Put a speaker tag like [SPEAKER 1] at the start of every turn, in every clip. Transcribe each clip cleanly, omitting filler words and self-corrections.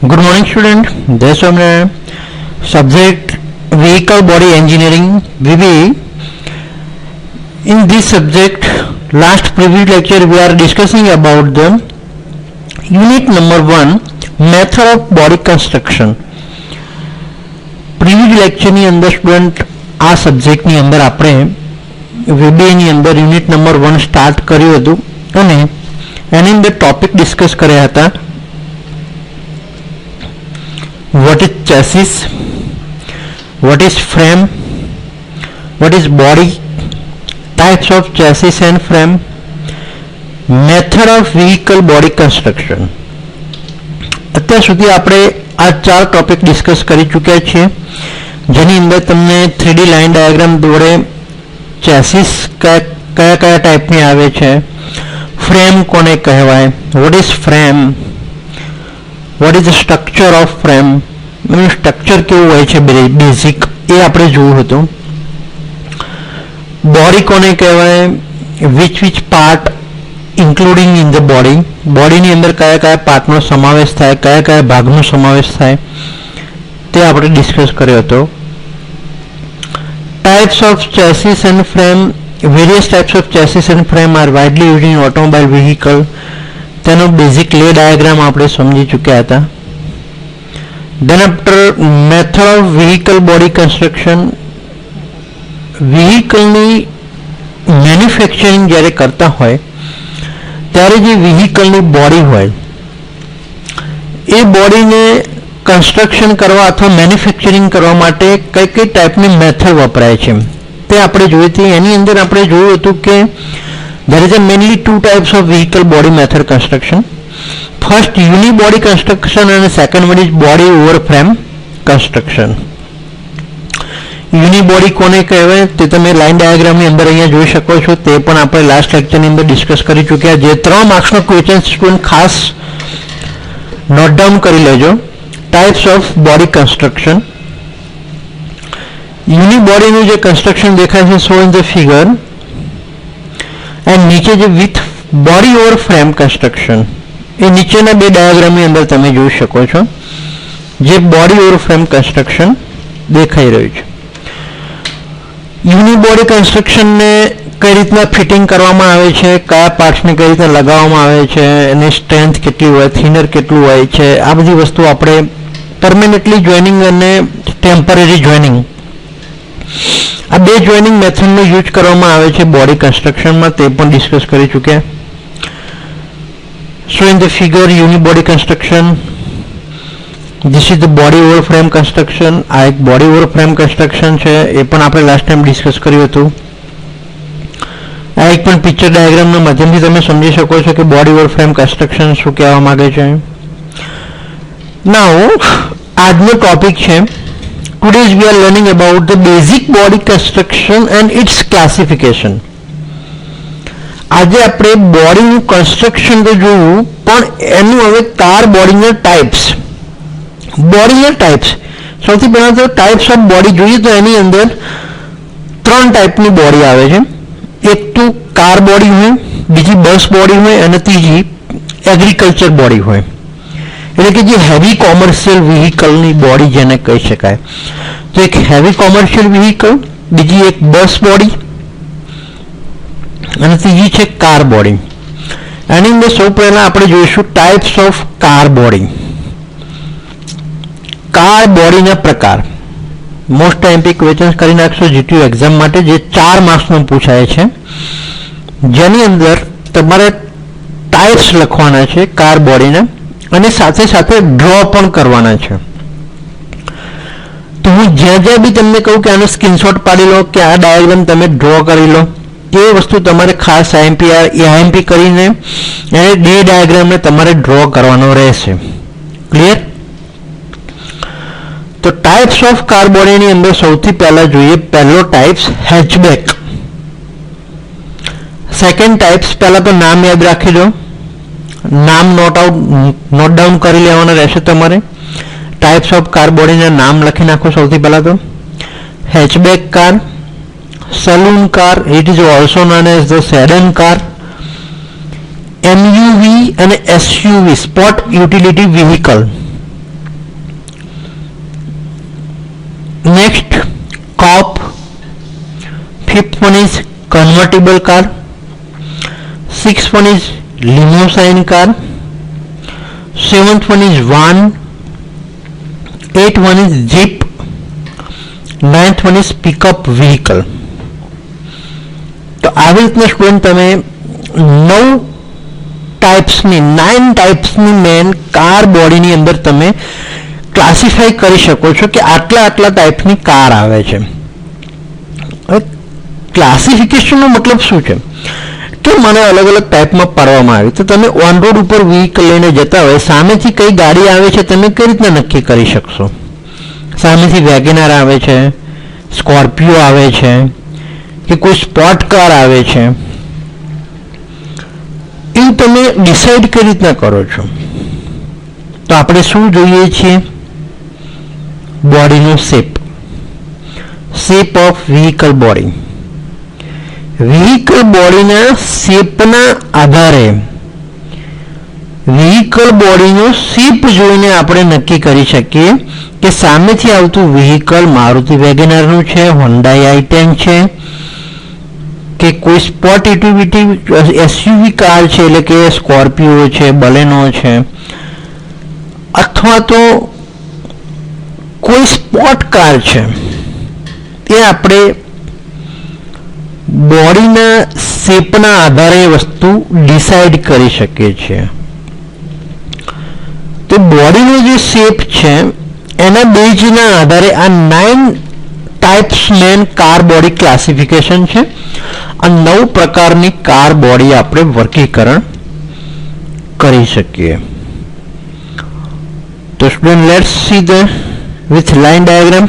[SPEAKER 1] Good morning, student. This is subject vehicle body engineering VB. In this subject, last previous lecture we are discussing about the unit number 1, method of body construction. Previous lecture ની અંદર student આ subject ની અંદર આપણે VBA ની અંદર unit number 1 start કર્યું હતું અને એની અંદર ટોપિક ડિસ્કસ કર્યા હતા. What is chassis, what is frame, what is body, types of chassis and frame, method of vehicle body construction. અત્યાર સુધી આપણે આ 4 ટોપિક ડિસ્કસ કરી ચૂક્યા છીએ, જેની અંદર તમને 3D લાઇન ડાયાગ્રામ દોરે ચેસિસ કયા ટાઈપની આવે છે, ફ્રેમ કોને કહેવાય, what is frame, what is the structure of frame, structure કેવું હોય છે બેઝિક એ આપણે જોયું હતું. બોડી કોને કહેવાય, which part including in the body, બોડીની અંદર કયા કયા પાર્ટનો સમાવેશ થાય, કયા કયા ભાગનો સમાવેશ થાય તે આપણે ડિસ્કસ કર્યો હતો. Types of chassis and frame, various types of chassis and frame are widely used in automobile vehicle, તેનો બેઝિક લે ડાયાગ્રામ આપણે સમજી ચૂક્યા હતા. Then after method of vehicle body construction, vehicle ની મેન્યુફેક્ચરિંગ જ્યારે કરતા હોય ત્યારે જે vehicle ની બોડી હોય એ બોડીને કન્સ્ટ્રક્શન કરવા અથવા મેન્યુફેક્ચરિંગ કરવા માટે કઈ કઈ ટાઈપની મેથડ વપરાય છે તે આપણે જોઈ હતી. એની અંદર આપણે જોયું હતું કે there is a mainly two types of vehicle body method construction. First unibody construction and second one is body over frame construction. Unibody કોને કહેવાય તે તમે લાઇન ડાયાગ્રામની અંદર અહીંયા જોઈ શકો છો, તે પણ આપણે લાસ્ટ લેક્ચરની અંદર ડિસ્કસ કરી ચૂક્યા. જે 3 માર્ક્સનો ક્વેશ્ચન સ્ટુડન્ટ ખાસ નોટ ડાઉન કરી લેજો. Types of body construction. યુનિબોડીનું જે કન્સ્ટ્રક્શન દેખાય છે so in the figure, and નીચે જે with body over frame construction એ નીચેના બે ડાયાગ્રામની અંદર તમે જોઈ શકો છો, જે બોડી ઓવર ફ્રેમ કન્સ્ટ્રક્શન દેખાઈ રહ્યું છે. યુનિબોડી કન્સ્ટ્રક્શનને કઈ રીતના ફિટિંગ કરવામાં આવે છે, કયા પાર્ટ્સને કઈ રીતના લગાવવામાં આવે છે, એની સ્ટ્રેન્થ કેટલી હોય, થિનર કેટલું હોય છે, આ બધી વસ્તુ આપણે પરમેનન્ટલી જોઈનિંગ અને ટેમ્પરરી જોઈનિંગ, આ બે જોઈનિંગ મેથડનો યુઝ કરવામાં આવે છે બોડી કન્સ્ટ્રક્શનમાં, તે પણ ડિસ્કસ કરી ચૂક્યા. So in the figure unibody construction, this is the body over frame construction. આ એક body over frame construction છે, એ પણ આપણે લાસ્ટ ટાઈમ ડિસ્કસ કર્યું હતું. આ એક પણ પિક્ચર ડાયાગ્રામના માધ્યમથી તમે સમજી શકો છો કે બોડી ઓવર ફ્રેમ કન્સ્ટ્રક્શન શું કહેવા માંગે છે. નાઉ આજનો ટોપિક છે, today we are learning about the basic body construction and its classification. આજે આપણે બોડીનું કન્સ્ટ્રક્શન તો જોયું, પણ એનું હવે કાર બોડીના ટાઈપ્સ. બોડીના ટાઈપ્સ, સૌથી પહેલાં તો ટાઈપ્સ ઓફ બોડી જોઈએ તો એની અંદર 3 ટાઈપની બોડી આવે છે. એક તો કાર બોડી હોય, બીજી બસ બોડી હોય અને ત્રીજી એગ્રીકલ્ચર બોડી હોય, એટલે કે જે હેવી કોમર્શિયલ વ્હીકલની બોડી જેને કહી શકાય. તો એક હેવી કોમર્શિયલ વ્હીકલ, બીજી એક બસ બોડી અને ત્રીજી છે કાર બોડી. એની અંદર સૌ પહેલા આપણે જોઈશું types of car body. Car બોડીના પ્રકાર. મોસ્ટ એમપી ક્વેશ્ચન્સ કરી નાખશો જીટીયુ એક્ઝામ માટે, જે 4 માર્ક્સનો પૂછાય છે, જેની અંદર તમારે ટાઈપ્સ લખવાના છે કાર બોડીના અને સાથે સાથે ડ્રો પણ કરવાના છે. તો હું જ્યાં જ્યાં બી તમને કહું કે આનો સ્ક્રીનશોટ પાડી લો કે આ ડાયાગ્રામ તમે ડ્રો કરી લો, એ વસ્તુ તમારે ખાસ આઈએમપી કરીને એને ડે ડાયાગ્રામને તમારે ડ્રો કરવાનો રહેશે. ક્લિયર? તો ટાઈપ્સ ઓફ કાર બોડીની અંદર સૌથી પહેલા જોઈએ પહેલો ટાઈપ્સ હેચબેક. સેકન્ડ ટાઈપ્સ, પહેલા તો નામ યાદ રાખી દો, નામ નોટ ડાઉન કરી લેવાના રહેશે તમારે. ટાઈપ્સ ઓફ કાર બોડીના નામ લખી નાખો સૌથી પહેલા તો. Hatchback car, saloon car, it is also known as the sedan car, MUV અને SUV, sport utility vehicle, Next, coupe. Fifth one is convertible car. Sixth one is limousine car. Seventh one is van. Eighth one is jeep. Ninth one is pickup vehicle. તો આવી રીતના student તમે 9 ટાઈપ્સની main car બોડીની અંદર તમે classify કરી શકો છો કે આટલા ટાઈપની કાર આવે છે. ક્લાસિફિકેશનનો મતલબ શું છે કે મને અલગ ટાઈપમાં પાડવામાં આવી, તો તમે ઓન રોડ ઉપર વ્હીકલ લઈને જતા હોય, સામેથી કઈ ગાડી આવે છે તમે કઈ રીતના નક્કી કરી શકશો? સામેથી વેગેનાર આવે છે, સ્કોર્પિયો આવે છે કે કોઈ સ્પોર્ટ કાર આવે છે, એ તમે ડિસાઈડ કઈ રીતના કરો છો? તો આપણે શું જોઈએ છીએ? બોડીનો shape of vehicle body. Vehicle બોડીના શેપના આધારે વ્હીકલ બોડીનો શેપ જોઈને આપણે નક્કી કરી શકીએ કે સામેથી આવતું વ્હીકલ મારુતિ વેગેનારનું છે, હોન્ડાઈ i10 છે કે કોઈ સ્પોર્ટ એક્ટિવિટી એસયુવી કાર છે એટલે કે સ્કોર્પિયો છે, બલેનો છે, અથવા તો કોઈ સ્પોર્ટ કાર છે. એ આપણે બોડીના શેપના આધારે વસ્તુ ડિસાઈડ કરી શકીએ છીએ. તો બોડીનો જે શેપ છે એના બેઝના આધારે આ 9 types main car body classification છે. આ 9 પ્રકારની કાર બોડી આપણે વર્ગીકરણ કરી શકીએ. તો student let's see the with line diagram.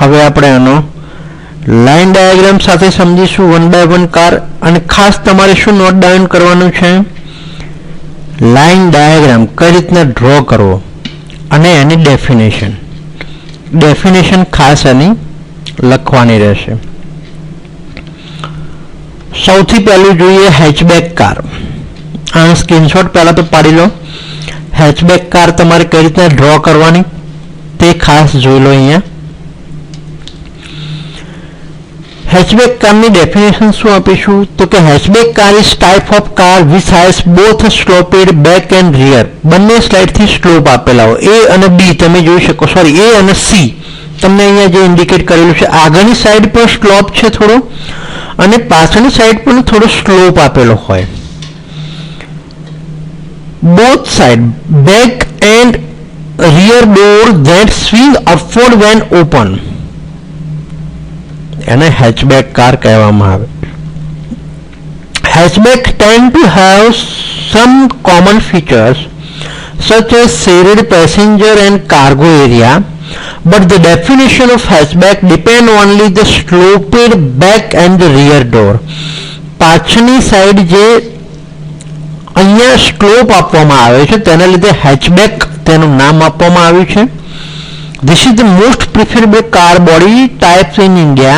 [SPEAKER 1] હવે આપણે આનો લાઇન ડાયાગ્રામ સાથે સમજીશું વન બાય વન કાર. અને ખાસ તમારે શું નોટ ડાઉન કરવાનું છે? લાઇન ડાયાગ્રામ કઈ રીતના ડ્રો કરવો અને એની ડેફિનેશન ખાસ આની લખવાની રહેશે. સૌથી પહેલું જોઈએ હેચબેક કાર. આનો સ્ક્રીનશોટ પહેલા તો પાડી લો. હેચબેક કાર તમારે કઈ રીતના ડ્રો કરવાની તે ખાસ જોઈ લો. અહીંયા હેચબેક કારની ડેફિનેશન શું આપીશું? તો કે hatchback car is type of car which has both sloped back and rear. બંને સાઈડથી સ્લોપ આપેલા હોય. એ અને બી તમે જોઈ શકો, સોરી એ અને સી તમને અહીંયા જે ઇન્ડિકેટ કરેલું છે, આગળની સાઈડ પર સ્લોપ છે થોડો અને પાછળની સાઈડ પર થોડો સ્લોપ આપેલો હોય. Both side back and rear door that swing upward when open, એને હેચબેક કાર કહેવામાં આવે. Hatchback tend to have some common features such as shared passenger and cargo area, but the definition of hatchback depend only the sloped back and the rear door. પાછળની side જે અહીંયા slope આપવામાં આવે છે તેના લીધે હેચબેક તેનું નામ આપવામાં આવ્યું છે. This is the most preferable car body types in India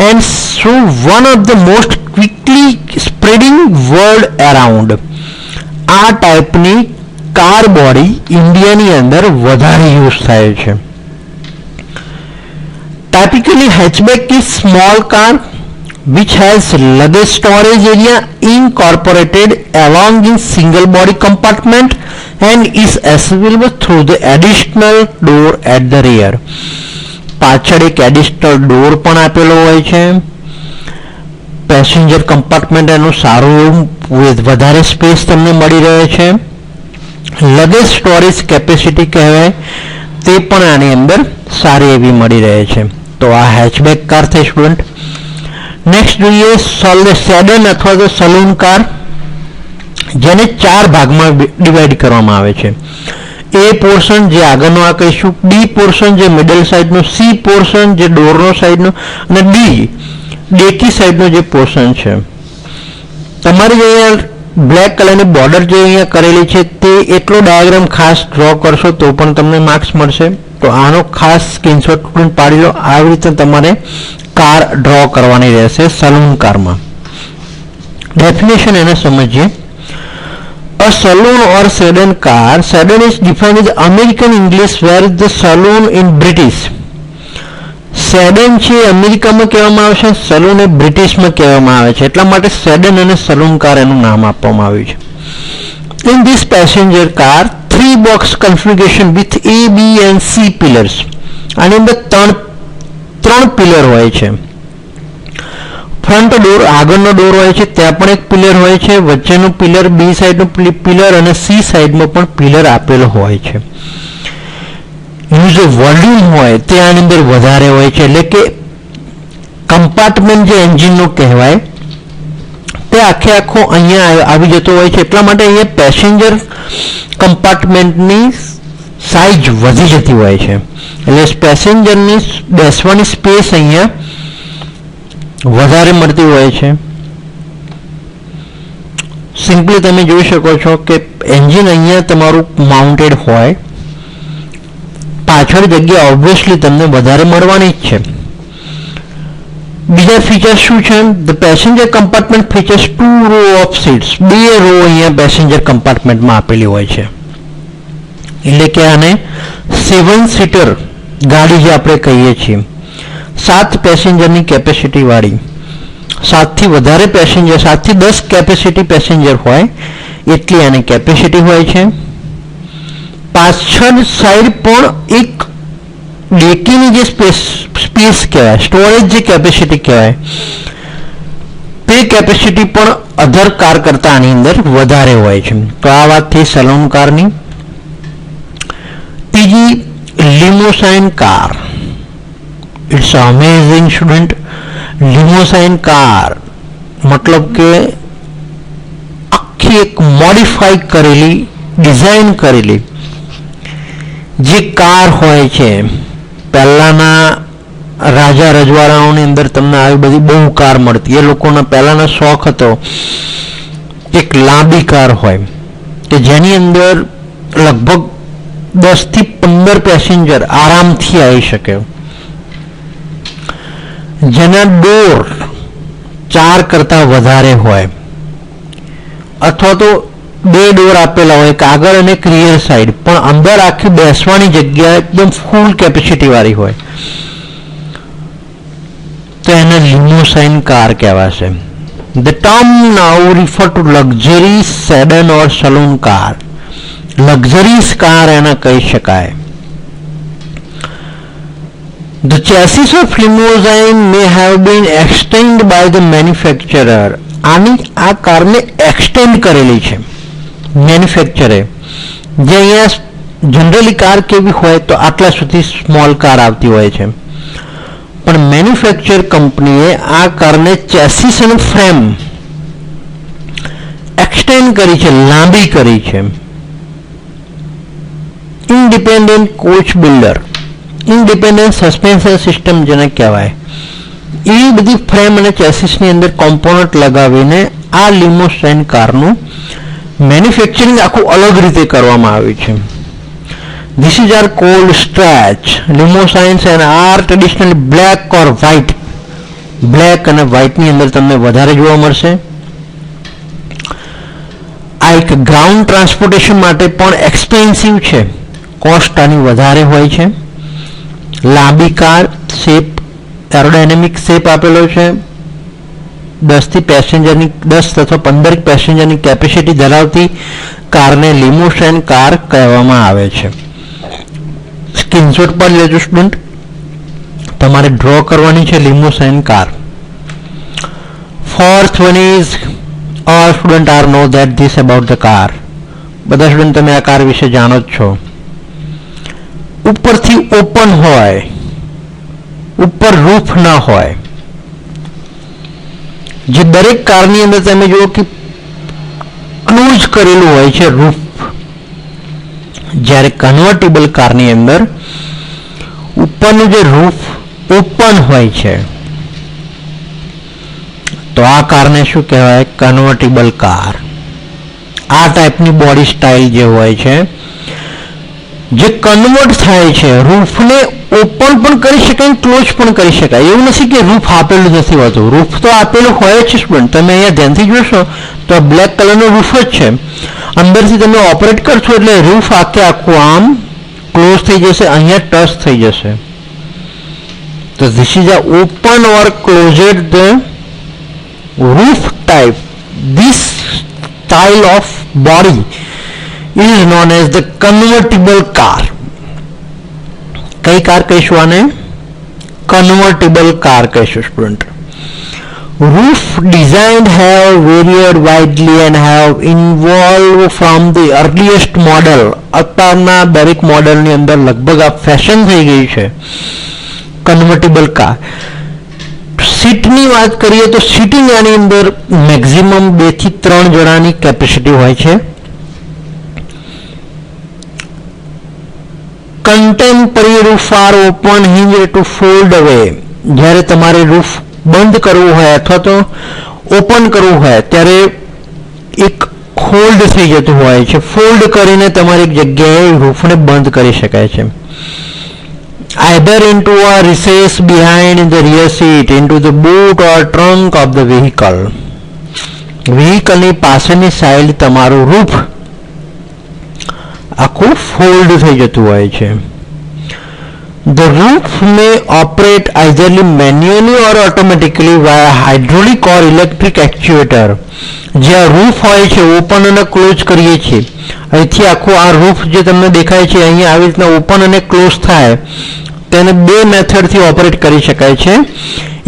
[SPEAKER 1] and so one of the most quickly spreading world around. આ ટાઈપની કાર બોડી ઇન્ડિયાની અંદર વધારે યુઝ થાય છે. Typically hatchback is small car which has luggage storage area incorporated along in single body compartment and is accessible through the additional door at the rear. પાછળ એક additional door પણ આપેલો હોય છે. પેસેન્જર કમ્પાર્ટમેન્ટ એનું સારું વધારે સ્પેસ તમને મળી રહે છે. લગેજ સ્ટોરેજ કેપેસિટી કહેવાય તે પણ આની અંદર સારી એવી મળી રહે છે. તો આ હેચબેક કાર થઈ સ્ટુડન્ટ. નેક્સ્ટ જોઈએ સેડન અથવા તો સલૂન કાર, જેને 4 ભાગમાં ડિવાઈડ કરવામાં આવે છે. એ પોર્શન જે આગળનો આ કહીશું, બી પોર્શન જે મિડલ સાઈડનો, સી પોર્શન જે ડોરનો સાઈડનો અને ડી ડેકી સાઈડનો જે પોર્શન છે. તમારે જે બ્લેક કલરની બોર્ડર જે અહીંયા કરેલી છે તે એટલો ડાયાગ્રામ ખાસ ડ્રો કરશો તો પણ તમને માર્ક્સ મળશે. તો આનો ખાસ સ્ક્રીનશોટ પાડી લો. આવી રીતે તમારે કાર ડ્રો કરવાની રહેશે સલૂન કારમાં. ડેફિનેશન એને સમજીએ. A saloon or sedan car. Sedan is defined as American English, where the saloon in British. Sedan છે અમેરિકામાં કહેવામાં આવે છે, સલૂન એ બ્રિટિશમાં કહેવામાં આવે છે, એટલા માટે સેડન અને સલૂન કાર એનું નામ આપવામાં આવ્યું છે. In this passenger car, 3 box configuration with A, B and C pillars. આની અંદર ત્રણ પિલર હોય છે. ફ્રન્ટ ડોર, આગળનો ડોર હોય છે, ત્યાં પણ એક પિલર હોય છે, વચ્ચેનું પિલર, બી સાઈડનું પિલર અને સી સાઈડમાં પણ પિલર આપેલો હોય છે. એનું જે વોલ્યુમ હોય તે આની અંદર વધારે હોય છે, એટલે કે કમ્પાર્ટમેન્ટ જે એન્જિનનું કહેવાય તે આખો અહીંયા આવી જતો હોય છે. એટલા માટે અહીંયા પેસેન્જર કમ્પાર્ટમેન્ટની સાઇઝ વધી જતી હોય છે, એટલે પેસેન્જરની બેસવાની સ્પેસ અહીંયા વધારે મળતી હોય છે. સિમ્પલી તમે જોઈ શકો છો કે એન્જિન અહીંયા તમારું માઉન્ટેડ હોય, પાછળ જગ્યા ઓબ્વિયસલી તમને વધારે મળવાની જ છે. બીજા ફીચર શું છે? The passenger compartment features 2 row of seats. 2 row અહીંયા પેસેન્જર કમ્પાર્ટમેન્ટમાં આપેલી હોય છે, એટલે કે આને 7 સીટર ગાડી જે આપણે કહીએ છીએ, 7 પેસેન્જરની કેપેસિટી વાળી, 7 થી વધારે પેસેન્જર, 7 થી 10 કેપેસિટી પેસેન્જર હોય એટલી આની કેપેસિટી હોય છે. પાછળ સાઈડ પણ એક ડેકીની જે સ્પેસ કહેવાય, સ્ટોરેજ જે કેપેસિટી કહેવાય, તે કેપેસિટી પણ અધર કાર કરતા આની અંદર વધારે હોય છે. તો આ વાત થઈ સલૂન કારની. ત્રીજી limousine car. It's amazing student. Limousine car મતલબ કે આખી એક મોડિફાઈ કરેલી, ડિઝાઇન કરેલી જે કાર હોય છે. પહેલાના રાજા રજવાડાઓની અંદર તમને આવી બધી બહુ કાર મળતી. એ લોકોના પહેલાનો શોખ હતો એક લાંબી કાર હોય કે જેની અંદર લગભગ 10 થી 15 પેસેન્જર આરામથી આવી શકે, જેના ડોર 4 કરતા વધારે હોય, અથવા તો 2 ડોર આપેલા હોય, એક આગળ અને એક રિયર સાઈડ, પણ અંદર આખી બેસવાની જગ્યા એકદમ ફૂલ કેપેસિટી વાળી હોય, તો એને લિમોસાઇન કાર કહેવાશે. The term now refer to luxury sedan or saloon car. Luxuries car એને કહી શકાય. The chassis of limousine may have been extended by the manufacturer. આ કારને એક્સટેન્ડ કરેલી છે મેન્યુફેક્ચરે. જે અહીંયા જનરલી કાર કેવી હોય તો આટલા સુધી સ્મોલ કાર આવતી હોય છે, પણ મેન્યુફેક્ચર કંપનીએ આ કારને ચેસિસ અને ફ્રેમ એક્સટેન્ડ કરી છે, લાંબી કરી છે. Independent coach builder, independent suspension system જેને કહેવાય, એવી બધી ફ્રેમ અને ચેસિસની અંદર કોમ્પોનન્ટ લગાવીને આ લિમોસાઇન કારનું મેન્યુફેક્ચરિંગ આખું અલગ રીતે કરવામાં આવ્યું છે. This is our cold stretch. Limousines and are traditionally black or white. Black અને વ્હાઇટની અંદર તમને વધારે જોવા મળશે. આ એક ગ્રાઉન્ડ ટ્રાન્સપોર્ટેશન માટે પણ એક્સપેન્સિવ છે, કોસ્ટ આની વધારે હોય છે. લાંબી કાર, શેપ એરોડાયનેમિક શેપ આપેલો છે. 10 અથવા 15 પેસેન્જરની કેપેસિટી ધરાવતી કારને લિમોસાઇન કાર કહેવામાં આવે છે. સ્ક્રીનશોટ પર લેજો સ્ટુડન્ટ, તમારે ડ્રો કરવાની છે લિમોસાઇન car. Fourth one is all students are know that this about the car. બધા સ્ટુડન્ટ તમે આ કાર વિશે જાણો જ છો. ઉપરથી ઓપન હોય, ઉપર રૂફ ના હોય. જે દરેક કારની અંદર તમે જુઓ કે ક્લોઝ કરેલું હોય છે રૂફ. જ્યારે કન્વર્ટેબલ કારની અંદર ઉપરનું જે રૂફ ઓપન હોય છે, તો આ કારને શું કહેવાય? Convertible car. આ ટાઈપની બોડી સ્ટાઇલ જે હોય છે, જે કન્વર્ટ થાય છે, રૂફને ઓપન પણ કરી શકાય, ક્લોઝ પણ કરી શકાય. એવું નથી કે રૂફ આપેલું નથી હોતું, રૂફ તો આપેલું હોય છે સ્ટુડન્ટ. તમે અહીંયા ધ્યાનથી જોશો તો બ્લેક કલરનો રૂફ જ છે. અંદરથી તમે ઓપરેટ કરશો એટલે રૂફ આખું આમ ક્લોઝ થઈ જશે, અહીંયા ટચ થઈ જશે. So this is a open or closed the roof type. This style of body is known as the convertible car. કઈ કાર કહીશું આને? કન્વર્ટેબલ કાર કહીશું student. Roof design have varied widely and have evolved from the earliest model. અત્યારના દરેક મોડલની અંદર લગભગ આ ફેશન થઈ ગઈ છે કન્વર્ટેબલ કાર. સીટની વાત કરીએ તો સીટિંગ આની અંદર મેક્સિમમ 2 થી 3 જણાની કેપેસિટી હોય છે. Contemporary roof are open hinged to fold away. જ્યારે તમારે રૂફ બંધ કરવું હોય અથવા તો ઓપન કરવું હોય ત્યારે એક હોલ્ડ થઈ જતું હોય છે. ફોલ્ડ કરીને તમારે એક જગ્યાએ રૂફને બંધ કરી શકાય છે. Either into a recess behind the rear seat, into the boot or trunk of the vehicle. વ્હીકલની પાછળની સાઈડ તમારું રૂફ આખું ફોલ્ડ થઈ જતું હોય છે. The roof may operate either manually or automatically via hydraulic or electric actuator. જે આ roof હોય છે ઓપન અને ક્લોઝ કરીએ છીએ અહીંથી આખું આ રૂફ જે તમને દેખાય છે અહીંયા આવી રીતના ઓપન અને ક્લોઝ થાય તેને 2 મેથડથી ઓપરેટ કરી શકાય છે.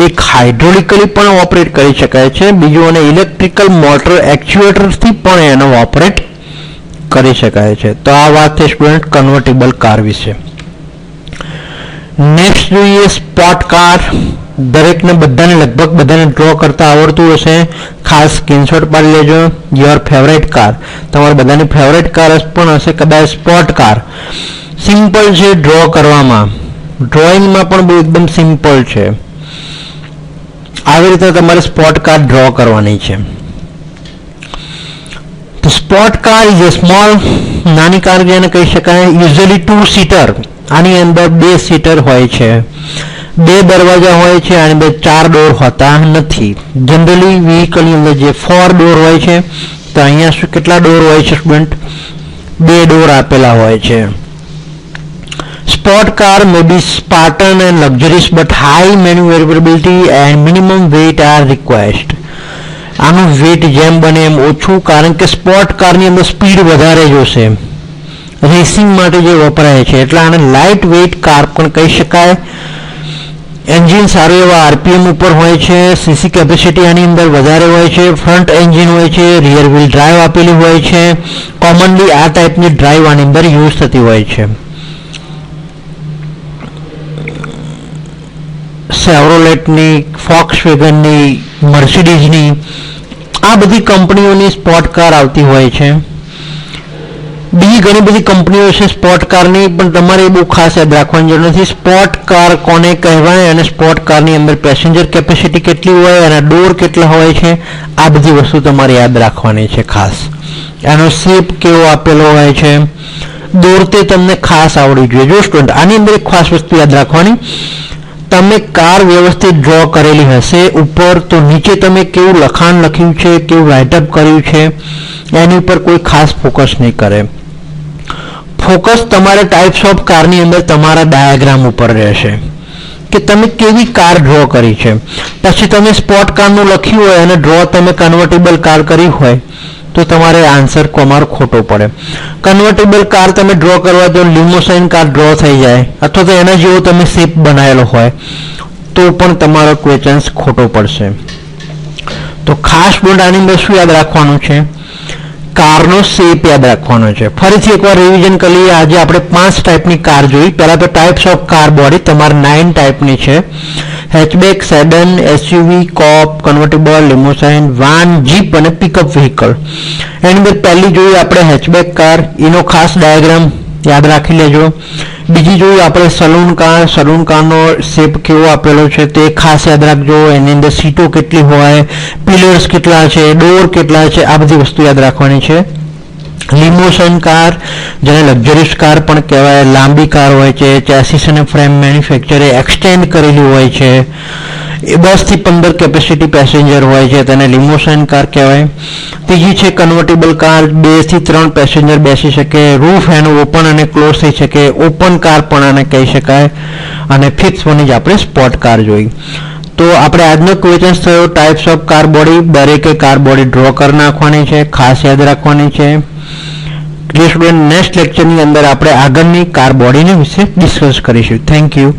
[SPEAKER 1] એક હાઇડ્રોલિકલી પણ ઓપરેટ કરી શકાય છે, બીજું અને ઇલેક્ટ્રિકલ મોટર એક્ચ્યુએટરથી પણ એનો ઓપરેટ કરી શકાય છે. તો આ વાત છે સ્ટુડન્ટ કન્વર્ટેબલ કાર વિશે. નેક્સ્ટ જોઈએ સ્પોટ કાર. દરેકને બધાને લગભગ બધાને ડ્રો કરતા આવડતું હશે. ખાસ સ્ક્રીનશોટ પાડી લેજો. યોર ફેવરેટ કાર, તમારા બધાની ફેવરેટ કાર પણ હશે કદાચ સ્પોટ કાર. સિમ્પલ છે ડ્રો કરવામાં, ડ્રોઈંગમાં પણ બહુ એકદમ સિમ્પલ છે. આવી રીતે તમારે સ્પોટ કાર ડ્રો કરવાની છે. તો spot car is a small, નાની કાર જેને કહી શકાય. Usually 2 seater. આની અંદર 2 સીટર હોય છે, 2 દરવાજા હોય છે, આની અંદર 4 ડોર હોતા નથી. જનરલી વ્હીકલની અંદર જે 4 ડોર હોય છે તો અહીંયા શું કેટલા ડોર હોય છે સ્ટુડન્ટ? 2 ડોર આપેલા હોય છે. Sport car may be Spartan and luxurious but high maneuverability and minimum weight are required. આનું વેટ જેમ બને એમ ઓછું, કારણ કે સ્પોર્ટ કારની અંદર સ્પીડ વધારે જોશે રેસિંગ માટે જે વપરાય છે, એટલે આને લાઇટ વેઇટ કાર પણ કહી શકાય. એન્જિન સારું એવા આરપીએમ ઉપર હોય છે. સીસી કેપેસિટી આની અંદર વધારે હોય છે. ફ્રન્ટ એન્જિન હોય છે, રિયર વ્હીલ ડ્રાઈવ આપેલી હોય છે. કોમનલી આ ટાઈપની ડ્રાઈવ આની અંદર યુઝ થતી હોય છે. સેવરોલેટની, ફોક્સવેગનની, મર્સિડીઝની આ બધી કંપનીઓની સ્પોર્ટ કાર આવતી હોય છે. બીજી ઘણી બધી કંપનીઓ છે સ્પોર્ટ કારની, પણ તમારે બહુ ખાસ યાદ રાખવાની જરૂર નથી. સ્પોર્ટ કાર કોને કહેવાય અને સ્પોર્ટ કારની અંદર પેસેન્જર કેપેસિટી કેટલી હોય અને ડોર કેટલા હોય છે, આ બધી વસ્તુ તમારે યાદ રાખવાની છે ખાસ. એનો શેપ કેવો આપેલો હોય છે, દોરતે તમને ખાસ આવડવી જોઈએ. જો સ્ટુડન્ટ આની અંદર એક ખાસ વસ્તુ યાદ રાખવાની, તમે કાર વ્યવસ્થિત ડ્રો કરેલી હશે ઉપર તો નીચે તમે કેવું લખાણ લખ્યું છે, કેવું રાઇટઅપ કર્યું છે એની ઉપર કોઈ ખાસ ફોકસ નહીં કરે. ફોકસ તમારે ટાઈપ્સ ઓફ કારની અંદર તમારા ડાયાગ્રામ ઉપર રહેશે કે તમે કેવી કાર ડ્રો કરી છે. પછી તમે સ્પોર્ટ કારનું લખ્યું હોય અને ડ્રો તમે કન્વર્ટેબલ કાર કરી હોય તો તમારે આન્સર તમારો ખોટો પડે. કન્વર્ટેબલ કાર તમે ડ્રો કરવા દો, લિમોસાઇન કાર ડ્રો થઈ જાય અથવા તો એના જેવો તમે શેપ બનાવેલો હોય તો પણ તમારો ક્વેશ્ચન ખોટો પડશે. તો ખાસ બોર્ડ આની અંદર શું યાદ રાખવાનું છે? કારનો શેપ યાદ રાખવાનો છે. ફરીથી એકવાર રિવિઝન કરી લઈએ. આજે આપણે 5 ટાઈપની કાર જોઈ. પહેલા તો ટાઈપ્સ ઓફ કાર બોડી તમારે 9 ટાઈપની છે. હેચબેક, સેડન, એસયુવી, કોપ, કન્વર્ટેબલ, લિમોસાઇન, વાન, જીપ અને પિકઅપ વ્હીકલ. એની અંદર પહેલી જોઈએ આપણે હેચબેક કાર, એનો ખાસ ડાયાગ્રામ યાદ રાખી લેજો. બીજી જોઈએ આપણે સલૂન કાર. સલૂન કારનો શેપ કેવો આપેલો છે તે ખાસ યાદ રાખજો. એની અંદર સીટો કેટલી હોય, પિલર્સ કેટલા છે, ડોર કેટલા છે, આ બધી વસ્તુ યાદ રાખવાની છે. લિમોસાઇન કાર, જેને લક્ઝરીસ કાર પણ કહેવાય, લાંબી કાર હોય છે. ચેસિસ અને ફ્રેમ મેન્યુફેક્ચરે એક્સટેન્ડ કરેલી હોય છે. એ 10 થી 15 કેપેસિટી પેસેન્જર હોય છે, તેને લિમોસાઇન કાર કહેવાય. ત્રીજી છે કન્વર્ટેબલ કાર, 2 થી 3 પેસેન્જર બેસી શકે, રૂફ એનું ઓપન અને ક્લોઝ થઈ શકે, ઓપન કાર પણ આને કહી શકાય. અને ફિફ્થ વન જ આપણે સ્પોર્ટ કાર જોઈ. તો આપણે આજનો ક્વેશ્ચન થયો ટાઈપ્સ ઓફ કાર બોડી. દરેકે કાર બોડી ડ્રો કરી નાખવાની છે, ખાસ યાદ રાખવાની છે. સ્ટુડન્ટ નેક્સ્ટ લેક્ચરની અંદર આપણે આગળની કાર બોડીની વિશે ડિસ્કસ કરીશું. Thank you.